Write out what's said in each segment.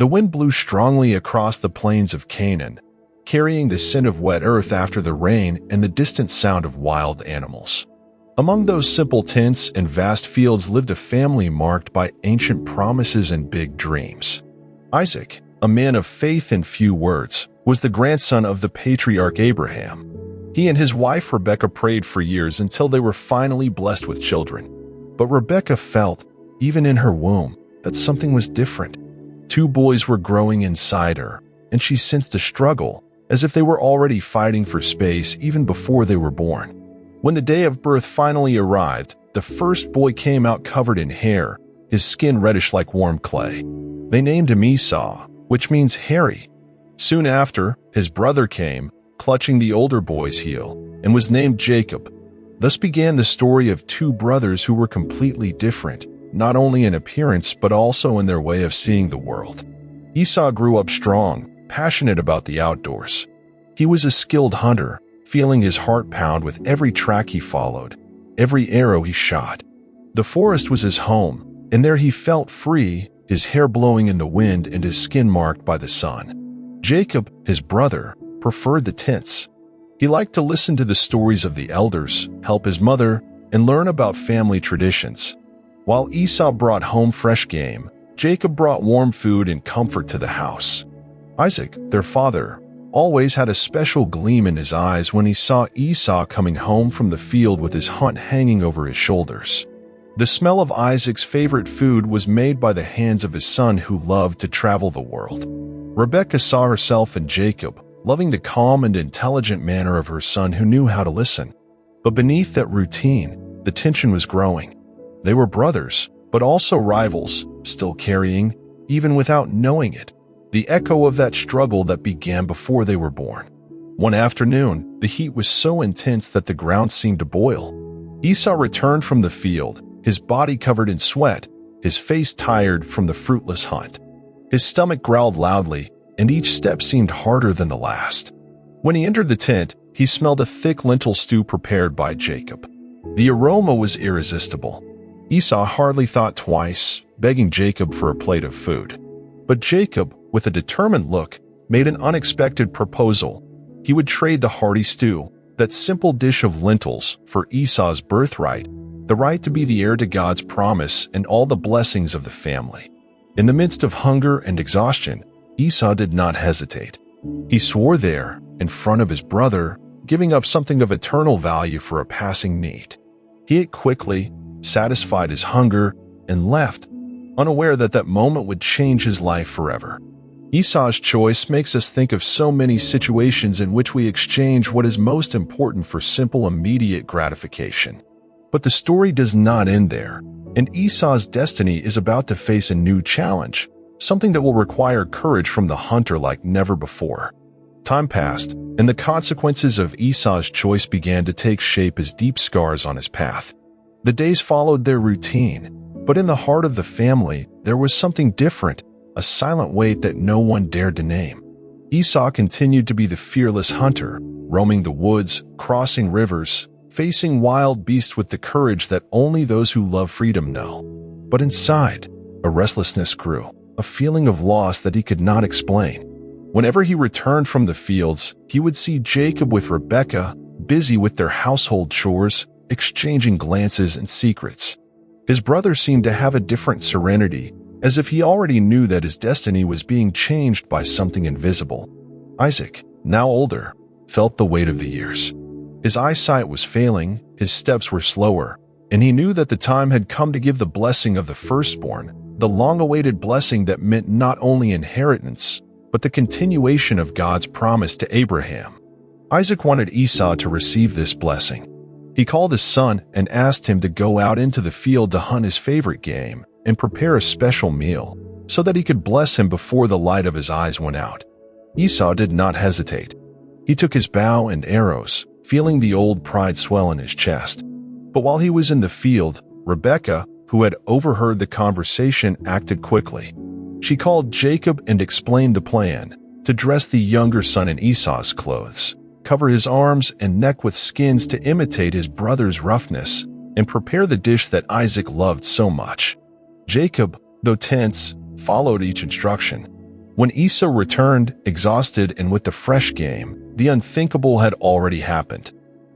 The wind blew strongly across the plains of Canaan, carrying the scent of wet earth after the rain and the distant sound of wild animals. Among those simple tents and vast fields lived a family marked by ancient promises and big dreams. Isaac, a man of faith and few words, was the grandson of the patriarch Abraham. He and his wife Rebekah prayed for years until they were finally blessed with children. But Rebekah felt, even in her womb, that something was different. 2 boys were growing inside her, and she sensed a struggle, as if they were already fighting for space even before they were born. When the day of birth finally arrived, the first boy came out covered in hair, his skin reddish like warm clay. They named him Esau, which means hairy. Soon after, his brother came, clutching the older boy's heel, and was named Jacob. Thus began the story of 2 brothers who were completely different, not only in appearance but also in their way of seeing the world. Esau grew up strong, passionate about the outdoors. He was a skilled hunter, feeling his heart pound with every track he followed, every arrow he shot. The forest was his home, and there he felt free, his hair blowing in the wind and his skin marked by the sun. Jacob, his brother, preferred the tents. He liked to listen to the stories of the elders, help his mother, and learn about family traditions. While Esau brought home fresh game, Jacob brought warm food and comfort to the house. Isaac, their father, always had a special gleam in his eyes when he saw Esau coming home from the field with his hunt hanging over his shoulders. The smell of Isaac's favorite food was made by the hands of his son who loved to travel the world. Rebekah saw herself in Jacob, loving the calm and intelligent manner of her son who knew how to listen. But beneath that routine, the tension was growing. They were brothers, but also rivals, still carrying, even without knowing it, the echo of that struggle that began before they were born. One afternoon, the heat was so intense that the ground seemed to boil. Esau returned from the field, his body covered in sweat, his face tired from the fruitless hunt. His stomach growled loudly, and each step seemed harder than the last. When he entered the tent, he smelled a thick lentil stew prepared by Jacob. The aroma was irresistible. Esau hardly thought twice, begging Jacob for a plate of food. But Jacob, with a determined look, made an unexpected proposal. He would trade the hearty stew, that simple dish of lentils, for Esau's birthright, the right to be the heir to God's promise and all the blessings of the family. In the midst of hunger and exhaustion, Esau did not hesitate. He swore there, in front of his brother, giving up something of eternal value for a passing need. He ate quickly, satisfied his hunger, and left, unaware that that moment would change his life forever. Esau's choice makes us think of so many situations in which we exchange what is most important for simple immediate gratification. But the story does not end there, and Esau's destiny is about to face a new challenge, something that will require courage from the hunter like never before. Time passed, and the consequences of Esau's choice began to take shape as deep scars on his path. The days followed their routine, but in the heart of the family, there was something different, a silent weight that no one dared to name. Esau continued to be the fearless hunter, roaming the woods, crossing rivers, facing wild beasts with the courage that only those who love freedom know. But inside, a restlessness grew, a feeling of loss that he could not explain. Whenever he returned from the fields, he would see Jacob with Rebekah, busy with their household chores, exchanging glances and secrets. His brother seemed to have a different serenity, as if he already knew that his destiny was being changed by something invisible. Isaac, now older, felt the weight of the years. His eyesight was failing, his steps were slower, and he knew that the time had come to give the blessing of the firstborn, the long-awaited blessing that meant not only inheritance, but the continuation of God's promise to Abraham. Isaac wanted Esau to receive this blessing. He called his son and asked him to go out into the field to hunt his favorite game and prepare a special meal, so that he could bless him before the light of his eyes went out. Esau did not hesitate. He took his bow and arrows, feeling the old pride swell in his chest. But while he was in the field, Rebekah, who had overheard the conversation, acted quickly. She called Jacob and explained the plan, to dress the younger son in Esau's clothes, cover his arms and neck with skins to imitate his brother's roughness, and prepare the dish that Isaac loved so much. Jacob, though tense, followed each instruction. When Esau returned, exhausted and with the fresh game, the unthinkable had already happened.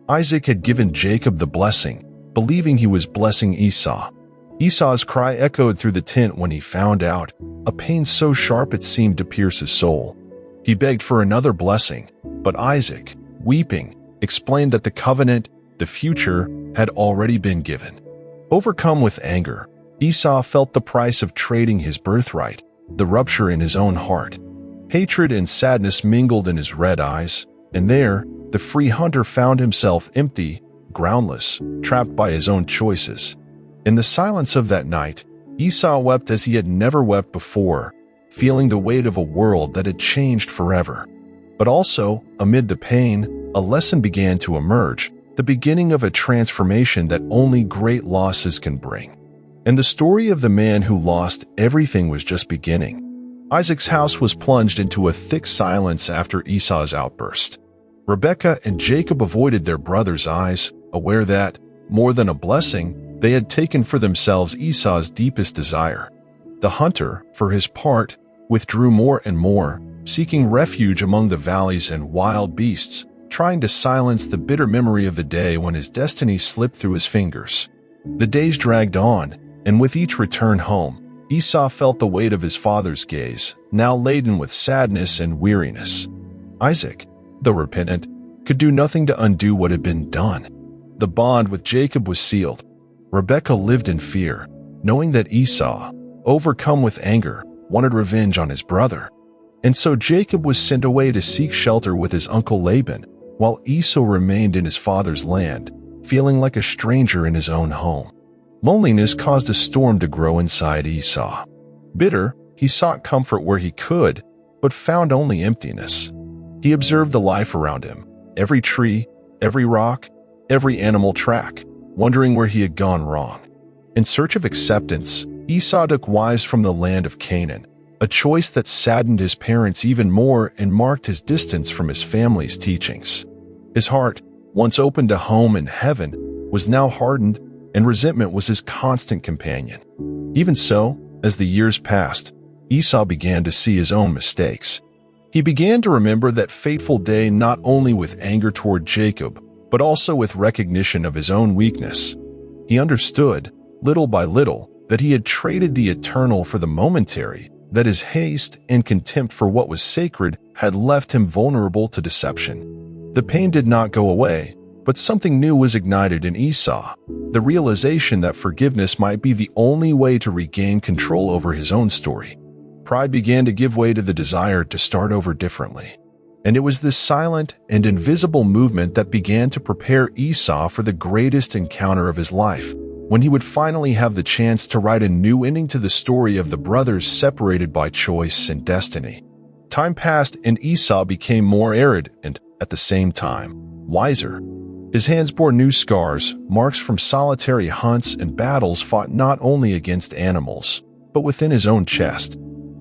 Isaac had given Jacob the blessing, believing he was blessing Esau. Esau's cry echoed through the tent when he found out, a pain so sharp it seemed to pierce his soul. He begged for another blessing, but Isaac, weeping, explained that the covenant, the future, had already been given. Overcome with anger, Esau felt the price of trading his birthright, the rupture in his own heart. Hatred and sadness mingled in his red eyes, and there, the free hunter found himself empty, groundless, trapped by his own choices. In the silence of that night, Esau wept as he had never wept before, feeling the weight of a world that had changed forever. But also, amid the pain, a lesson began to emerge, the beginning of a transformation that only great losses can bring. And the story of the man who lost everything was just beginning. Isaac's house was plunged into a thick silence after Esau's outburst. Rebekah and Jacob avoided their brother's eyes, aware that, more than a blessing, they had taken for themselves Esau's deepest desire. The hunter, for his part, withdrew more and more, seeking refuge among the valleys and wild beasts, trying to silence the bitter memory of the day when his destiny slipped through his fingers. The days dragged on, and with each return home, Esau felt the weight of his father's gaze, now laden with sadness and weariness. Isaac, though repentant, could do nothing to undo what had been done. The bond with Jacob was sealed. Rebekah lived in fear, knowing that Esau, overcome with anger, wanted revenge on his brother. And so Jacob was sent away to seek shelter with his uncle Laban, while Esau remained in his father's land, feeling like a stranger in his own home. Loneliness caused a storm to grow inside Esau. Bitter, he sought comfort where he could, but found only emptiness. He observed the life around him, every tree, every rock, every animal track, wondering where he had gone wrong. In search of acceptance, Esau took wives from the land of Canaan, a choice that saddened his parents even more and marked his distance from his family's teachings. His heart, once open to home and heaven, was now hardened, and resentment was his constant companion. Even so, as the years passed, Esau began to see his own mistakes. He began to remember that fateful day not only with anger toward Jacob, but also with recognition of his own weakness. He understood, little by little, that he had traded the eternal for the momentary, that his haste and contempt for what was sacred had left him vulnerable to deception. The pain did not go away, but something new was ignited in Esau, the realization that forgiveness might be the only way to regain control over his own story. Pride began to give way to the desire to start over differently. And it was this silent and invisible movement that began to prepare Esau for the greatest encounter of his life, when he would finally have the chance to write a new ending to the story of the brothers separated by choice and destiny. Time passed and Esau became more arid and, at the same time, wiser. His hands bore new scars, marks from solitary hunts and battles fought not only against animals, but within his own chest.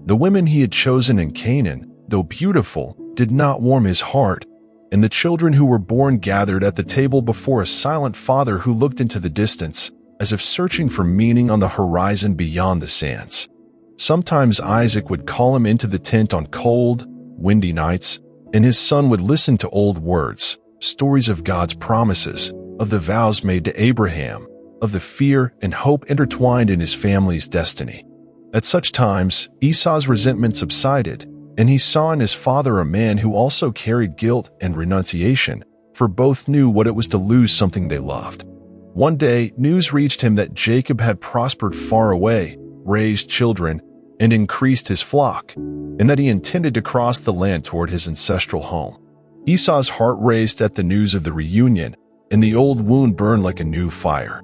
The women he had chosen in Canaan, though beautiful, did not warm his heart, and the children who were born gathered at the table before a silent father who looked into the distance, as if searching for meaning on the horizon beyond the sands. Sometimes Isaac would call him into the tent on cold, windy nights, and his son would listen to old words, stories of God's promises, of the vows made to Abraham, of the fear and hope intertwined in his family's destiny. At such times, Esau's resentment subsided, and he saw in his father a man who also carried guilt and renunciation, for both knew what it was to lose something they loved. One day, news reached him that Jacob had prospered far away, raised children, and increased his flock, and that he intended to cross the land toward his ancestral home. Esau's heart raced at the news of the reunion, and the old wound burned like a new fire.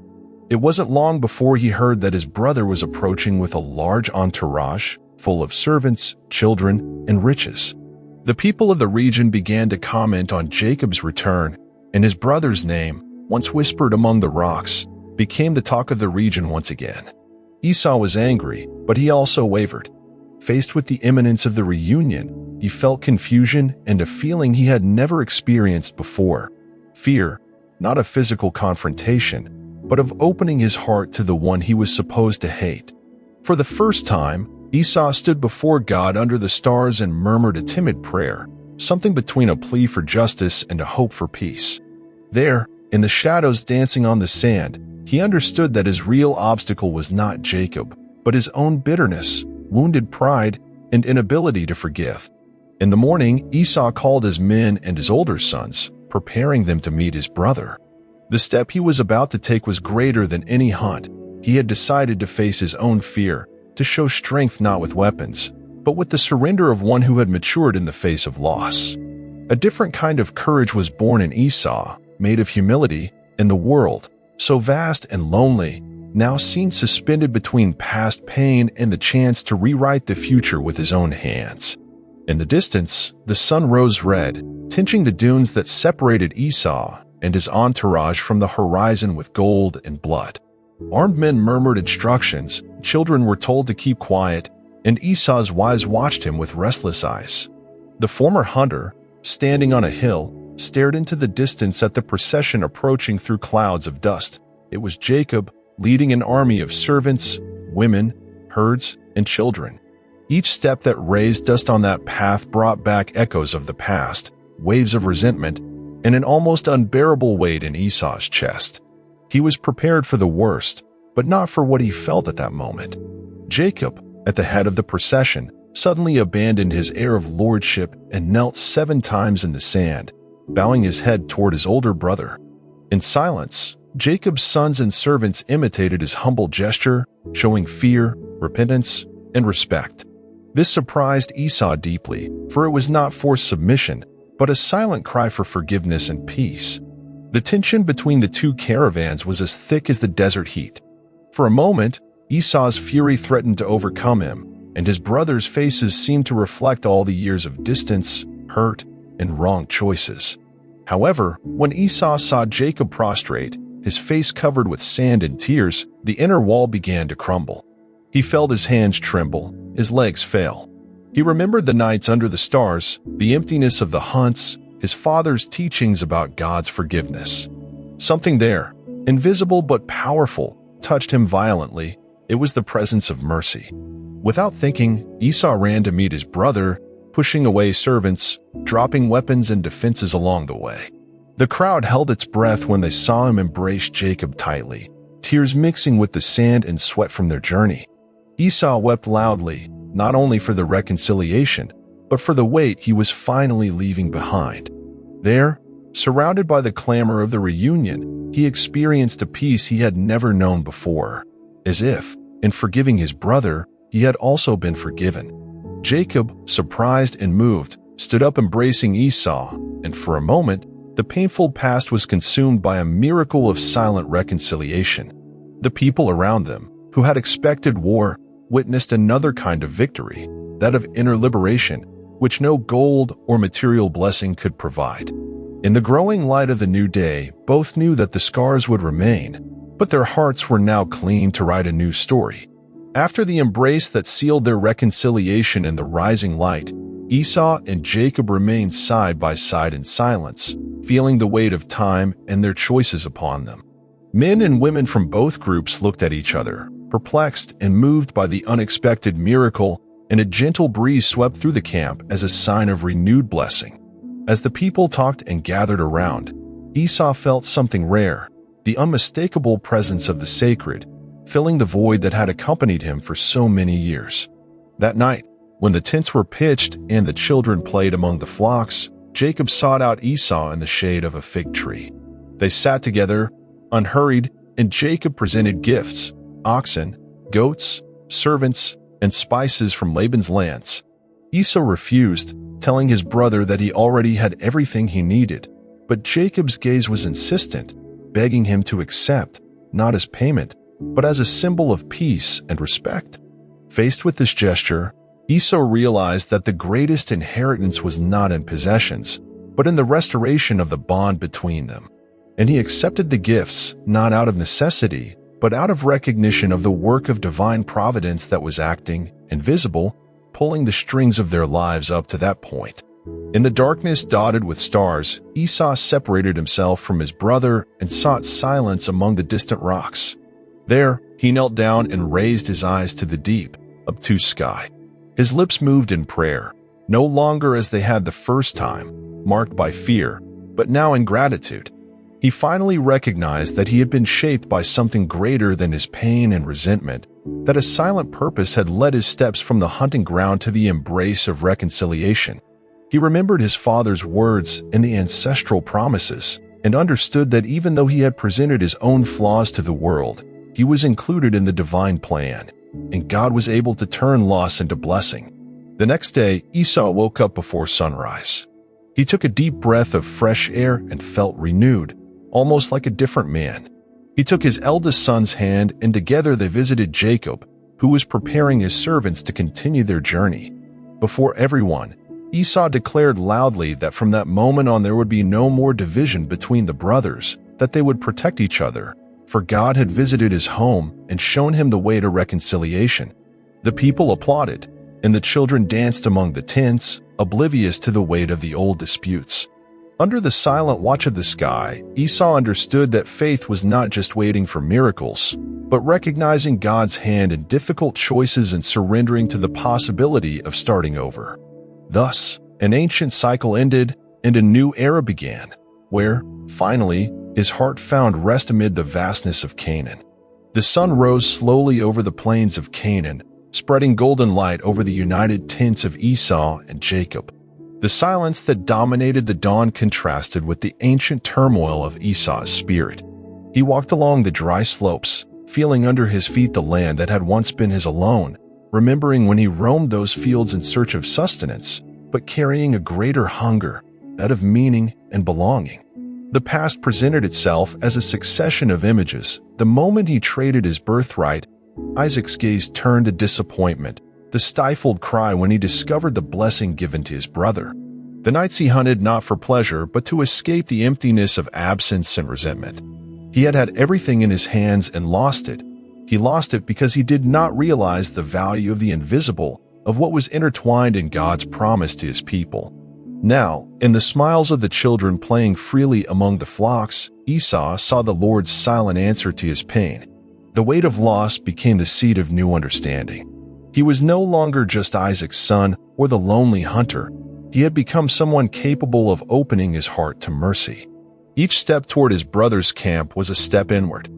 It wasn't long before he heard that his brother was approaching with a large entourage, full of servants, children, and riches. The people of the region began to comment on Jacob's return, and his brother's name, once whispered among the rocks, became the talk of the region once again. Esau was angry, but he also wavered. Faced with the imminence of the reunion, he felt confusion and a feeling he had never experienced before. Fear, not of physical confrontation, but of opening his heart to the one he was supposed to hate. For the first time, Esau stood before God under the stars and murmured a timid prayer, something between a plea for justice and a hope for peace. There, in the shadows dancing on the sand, he understood that his real obstacle was not Jacob, but his own bitterness, wounded pride, and inability to forgive. In the morning, Esau called his men and his older sons, preparing them to meet his brother. The step he was about to take was greater than any hunt. He had decided to face his own fear, to show strength not with weapons, but with the surrender of one who had matured in the face of loss. A different kind of courage was born in Esau, made of humility, and the world, so vast and lonely, now seemed suspended between past pain and the chance to rewrite the future with his own hands. In the distance, the sun rose red, tinting the dunes that separated Esau and his entourage from the horizon with gold and blood. Armed men murmured instructions, children were told to keep quiet, and Esau's wives watched him with restless eyes. The former hunter, standing on a hill, stared into the distance at the procession approaching through clouds of dust. It was Jacob, leading an army of servants, women, herds, and children. Each step that raised dust on that path brought back echoes of the past, waves of resentment, and an almost unbearable weight in Esau's chest. He was prepared for the worst, but not for what he felt at that moment. Jacob, at the head of the procession, suddenly abandoned his air of lordship and knelt 7 times in the sand, bowing his head toward his older brother. In silence, Jacob's sons and servants imitated his humble gesture, showing fear, repentance, and respect. This surprised Esau deeply, for it was not forced submission, but a silent cry for forgiveness and peace. The tension between the two caravans was as thick as the desert heat. For a moment, Esau's fury threatened to overcome him, and his brothers' faces seemed to reflect all the years of distance, hurt, and wrong choices. However, when Esau saw Jacob prostrate, his face covered with sand and tears, the inner wall began to crumble. He felt his hands tremble, his legs fail. He remembered the nights under the stars, the emptiness of the hunts, his father's teachings about God's forgiveness. Something there, invisible but powerful, touched him violently. It was the presence of mercy. Without thinking, Esau ran to meet his brother, pushing away servants, dropping weapons and defenses along the way. The crowd held its breath when they saw him embrace Jacob tightly, tears mixing with the sand and sweat from their journey. Esau wept loudly, not only for the reconciliation, but for the weight he was finally leaving behind. There, surrounded by the clamor of the reunion, he experienced a peace he had never known before, as if, in forgiving his brother, he had also been forgiven. Jacob, surprised and moved, stood up embracing Esau, and for a moment, the painful past was consumed by a miracle of silent reconciliation. The people around them, who had expected war, witnessed another kind of victory, that of inner liberation, which no gold or material blessing could provide. In the growing light of the new day, both knew that the scars would remain, but their hearts were now clean to write a new story. After the embrace that sealed their reconciliation in the rising light, Esau and Jacob remained side by side in silence, feeling the weight of time and their choices upon them. Men and women from both groups looked at each other, perplexed and moved by the unexpected miracle, and a gentle breeze swept through the camp as a sign of renewed blessing. As the people talked and gathered around, Esau felt something rare, the unmistakable presence of the sacred, filling the void that had accompanied him for so many years. That night, when the tents were pitched and the children played among the flocks, Jacob sought out Esau in the shade of a fig tree. They sat together, unhurried, and Jacob presented gifts: oxen, goats, servants, and spices from Laban's lands. Esau refused, telling his brother that he already had everything he needed, but Jacob's gaze was insistent, begging him to accept, not as payment, but as a symbol of peace and respect. Faced with this gesture, Esau realized that the greatest inheritance was not in possessions, but in the restoration of the bond between them. And he accepted the gifts, not out of necessity, but out of recognition of the work of divine providence that was acting, invisible, pulling the strings of their lives up to that point. In the darkness dotted with stars, Esau separated himself from his brother and sought silence among the distant rocks. There, he knelt down and raised his eyes to the deep, obtuse sky. His lips moved in prayer, no longer as they had the first time, marked by fear, but now in gratitude. He finally recognized that he had been shaped by something greater than his pain and resentment, that a silent purpose had led his steps from the hunting ground to the embrace of reconciliation. He remembered his father's words and the ancestral promises, and understood that even though he had presented his own flaws to the world, he was included in the divine plan, and God was able to turn loss into blessing. The next day, Esau woke up before sunrise. He took a deep breath of fresh air and felt renewed, almost like a different man. He took his eldest son's hand, and together they visited Jacob, who was preparing his servants to continue their journey. Before everyone, Esau declared loudly that from that moment on there would be no more division between the brothers, that they would protect each other, for God had visited his home and shown him the way to reconciliation. The people applauded, and the children danced among the tents, oblivious to the weight of the old disputes. Under the silent watch of the sky, Esau understood that faith was not just waiting for miracles, but recognizing God's hand in difficult choices and surrendering to the possibility of starting over. Thus, an ancient cycle ended and a new era began, where, finally, his heart found rest amid the vastness of Canaan. The sun rose slowly over the plains of Canaan, spreading golden light over the united tents of Esau and Jacob. The silence that dominated the dawn contrasted with the ancient turmoil of Esau's spirit. He walked along the dry slopes, feeling under his feet the land that had once been his alone, remembering when he roamed those fields in search of sustenance, but carrying a greater hunger, that of meaning and belonging. The past presented itself as a succession of images. The moment he traded his birthright, Isaac's gaze turned to disappointment, the stifled cry when he discovered the blessing given to his brother. The nights he hunted not for pleasure, but to escape the emptiness of absence and resentment. He had had everything in his hands and lost it. He lost it because he did not realize the value of the invisible, of what was intertwined in God's promise to his people. Now, in the smiles of the children playing freely among the flocks, Esau saw the Lord's silent answer to his pain. The weight of loss became the seed of new understanding. He was no longer just Isaac's son or the lonely hunter. He had become someone capable of opening his heart to mercy. Each step toward his brother's camp was a step inward.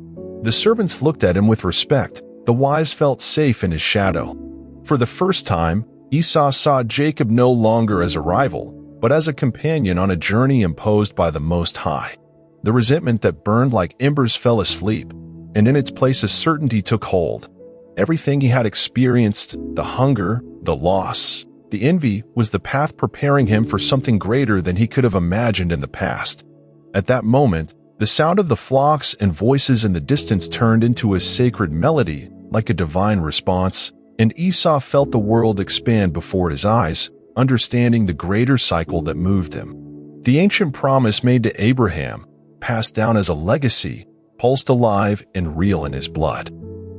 The servants looked at him with respect. The wives felt safe in his shadow. For the first time, Esau saw Jacob no longer as a rival, but as a companion on a journey imposed by the Most High. The resentment that burned like embers fell asleep, and in its place a certainty took hold. Everything he had experienced, the hunger, the loss, the envy, was the path preparing him for something greater than he could have imagined in the past. At that moment, the sound of the flocks and voices in the distance turned into a sacred melody, like a divine response, and Esau felt the world expand before his eyes, understanding the greater cycle that moved him. The ancient promise made to Abraham, passed down as a legacy, pulsed alive and real in his blood.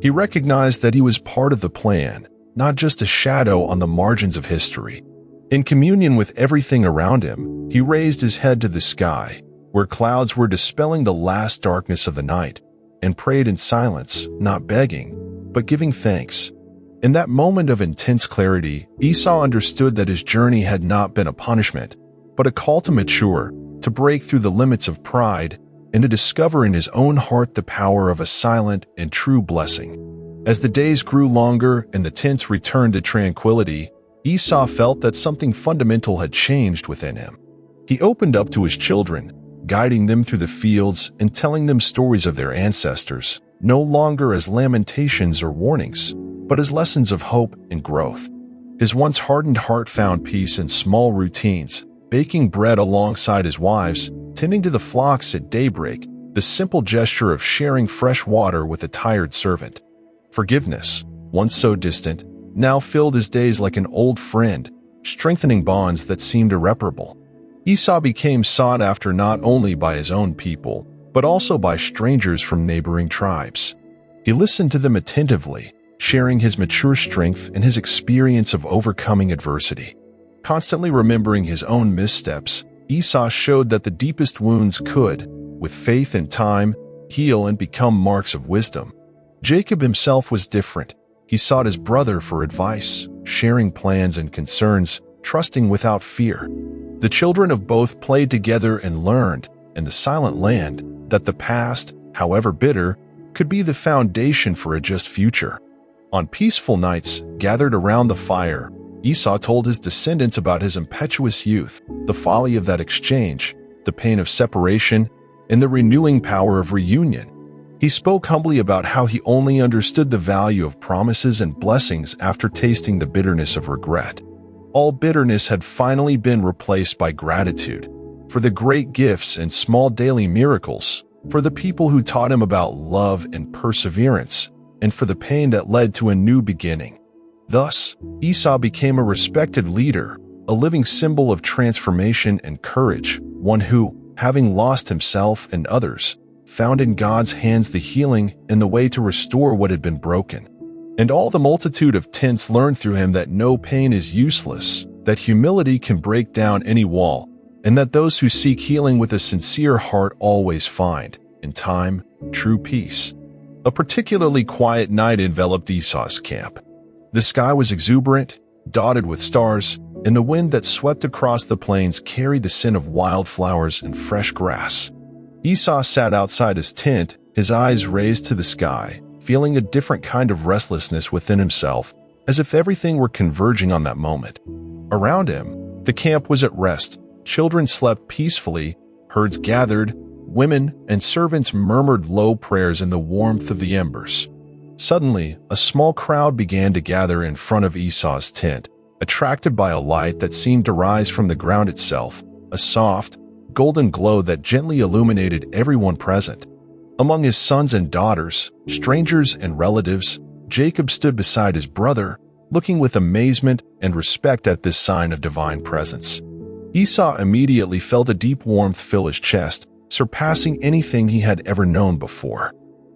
He recognized that he was part of the plan, not just a shadow on the margins of history. In communion with everything around him, he raised his head to the sky, where clouds were dispelling the last darkness of the night, and prayed in silence, not begging, but giving thanks. In that moment of intense clarity, Esau understood that his journey had not been a punishment, but a call to mature, to break through the limits of pride, and to discover in his own heart the power of a silent and true blessing. As the days grew longer and the tents returned to tranquility, Esau felt that something fundamental had changed within him. He opened up to his children, guiding them through the fields and telling them stories of their ancestors, no longer as lamentations or warnings, but as lessons of hope and growth. His once hardened heart found peace in small routines, baking bread alongside his wives, tending to the flocks at daybreak, the simple gesture of sharing fresh water with a tired servant. Forgiveness, once so distant, now filled his days like an old friend, strengthening bonds that seemed irreparable. Esau became sought after not only by his own people, but also by strangers from neighboring tribes. He listened to them attentively, sharing his mature strength and his experience of overcoming adversity. Constantly remembering his own missteps, Esau showed that the deepest wounds could, with faith and time, heal and become marks of wisdom. Jacob himself was different. He sought his brother for advice, sharing plans and concerns, trusting without fear. The children of both played together and learned, in the silent land, that the past, however bitter, could be the foundation for a just future. On peaceful nights, gathered around the fire, Esau told his descendants about his impetuous youth, the folly of that exchange, the pain of separation, and the renewing power of reunion. He spoke humbly about how he only understood the value of promises and blessings after tasting the bitterness of regret. All bitterness had finally been replaced by gratitude, for the great gifts and small daily miracles, for the people who taught him about love and perseverance, and for the pain that led to a new beginning. Thus, Esau became a respected leader, a living symbol of transformation and courage, one who, having lost himself and others, found in God's hands the healing and the way to restore what had been broken. And all the multitude of tents learned through him that no pain is useless, that humility can break down any wall, and that those who seek healing with a sincere heart always find, in time, true peace. A particularly quiet night enveloped Esau's camp. The sky was exuberant, dotted with stars, and the wind that swept across the plains carried the scent of wildflowers and fresh grass. Esau sat outside his tent, his eyes raised to the sky, feeling a different kind of restlessness within himself, as if everything were converging on that moment. Around him, the camp was at rest. Children slept peacefully, herds gathered, women and servants murmured low prayers in the warmth of the embers. Suddenly, a small crowd began to gather in front of Esau's tent, attracted by a light that seemed to rise from the ground itself, a soft, golden glow that gently illuminated everyone present. Among his sons and daughters, strangers and relatives, Jacob stood beside his brother, looking with amazement and respect at this sign of divine presence. Esau immediately felt a deep warmth fill his chest, surpassing anything he had ever known before.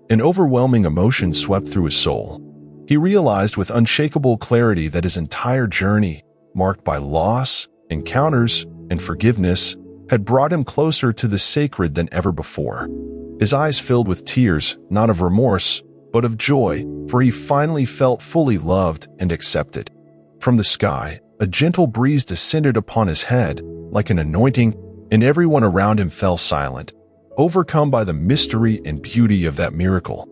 An overwhelming emotion swept through his soul. He realized with unshakable clarity that his entire journey, marked by loss, encounters, and forgiveness, had brought him closer to the sacred than ever before. His eyes filled with tears, not of remorse, but of joy, for he finally felt fully loved and accepted. From the sky, a gentle breeze descended upon his head, like an anointing, and everyone around him fell silent, overcome by the mystery and beauty of that miracle.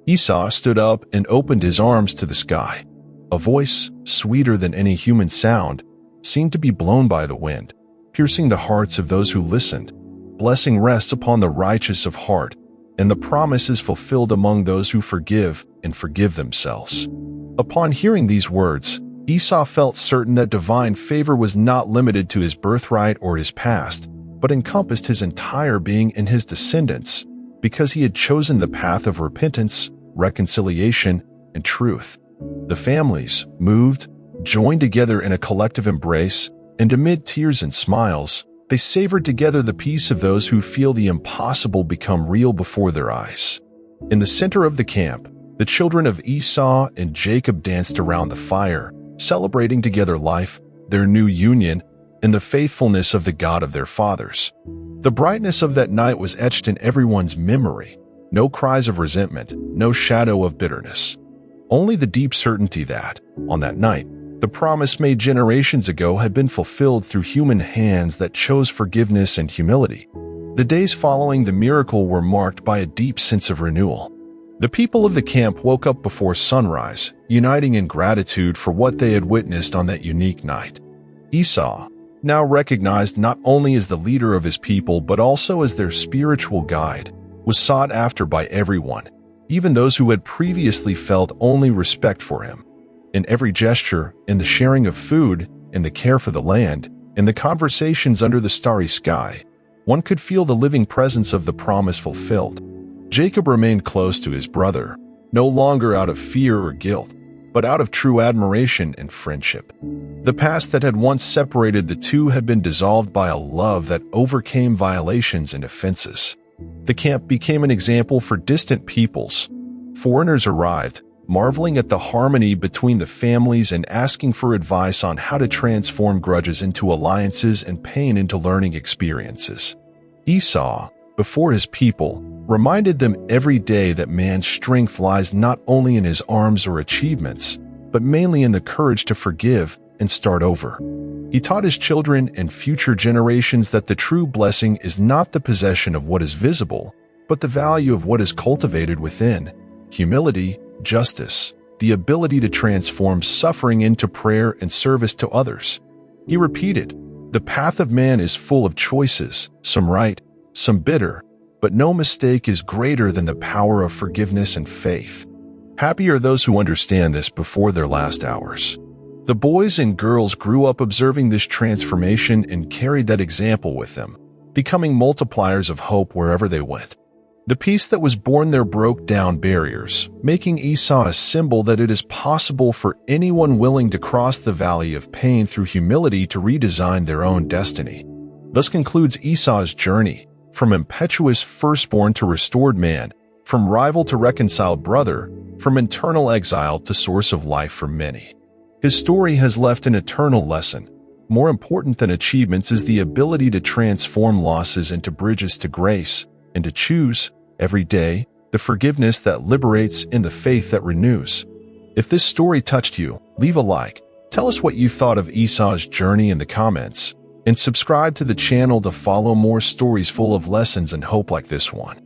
Esau stood up and opened his arms to the sky. A voice, sweeter than any human sound, seemed to be blown by the wind, piercing the hearts of those who listened. Blessing rests upon the righteous of heart, and the promise is fulfilled among those who forgive and forgive themselves. Upon hearing these words, Esau felt certain that divine favor was not limited to his birthright or his past, but encompassed his entire being and his descendants, because he had chosen the path of repentance, reconciliation, and truth. The families, moved, joined together in a collective embrace, and amid tears and smiles, they savored together the peace of those who feel the impossible become real before their eyes. In the center of the camp, the children of Esau and Jacob danced around the fire, celebrating together life, their new union, and the faithfulness of the God of their fathers. The brightness of that night was etched in everyone's memory. No cries of resentment, no shadow of bitterness. Only the deep certainty that, on that night, the promise made generations ago had been fulfilled through human hands that chose forgiveness and humility. The days following the miracle were marked by a deep sense of renewal. The people of the camp woke up before sunrise, uniting in gratitude for what they had witnessed on that unique night. Esau, now recognized not only as the leader of his people but also as their spiritual guide, was sought after by everyone, even those who had previously felt only respect for him. In every gesture, in the sharing of food, in the care for the land, in the conversations under the starry sky, one could feel the living presence of the promise fulfilled. Jacob remained close to his brother, no longer out of fear or guilt, but out of true admiration and friendship. The past that had once separated the two had been dissolved by a love that overcame violations and offenses. The camp became an example for distant peoples. Foreigners arrived, marveling at the harmony between the families and asking for advice on how to transform grudges into alliances and pain into learning experiences. Esau, before his people, reminded them every day that man's strength lies not only in his arms or achievements, but mainly in the courage to forgive and start over. He taught his children and future generations that the true blessing is not the possession of what is visible, but the value of what is cultivated within: humility, justice, the ability to transform suffering into prayer and service to others. He repeated, "The path of man is full of choices, some right, some bitter, but no mistake is greater than the power of forgiveness and faith." Happy are those who understand this before their last hours. The boys and girls grew up observing this transformation and carried that example with them, becoming multipliers of hope wherever they went. The peace that was born there broke down barriers, making Esau a symbol that it is possible for anyone willing to cross the valley of pain through humility to redesign their own destiny. Thus concludes Esau's journey, from impetuous firstborn to restored man, from rival to reconciled brother, from internal exile to source of life for many. His story has left an eternal lesson. More important than achievements is the ability to transform losses into bridges to grace, and to choose, every day, the forgiveness that liberates and the faith that renews. If this story touched you, leave a like, tell us what you thought of Esau's journey in the comments, and subscribe to the channel to follow more stories full of lessons and hope like this one.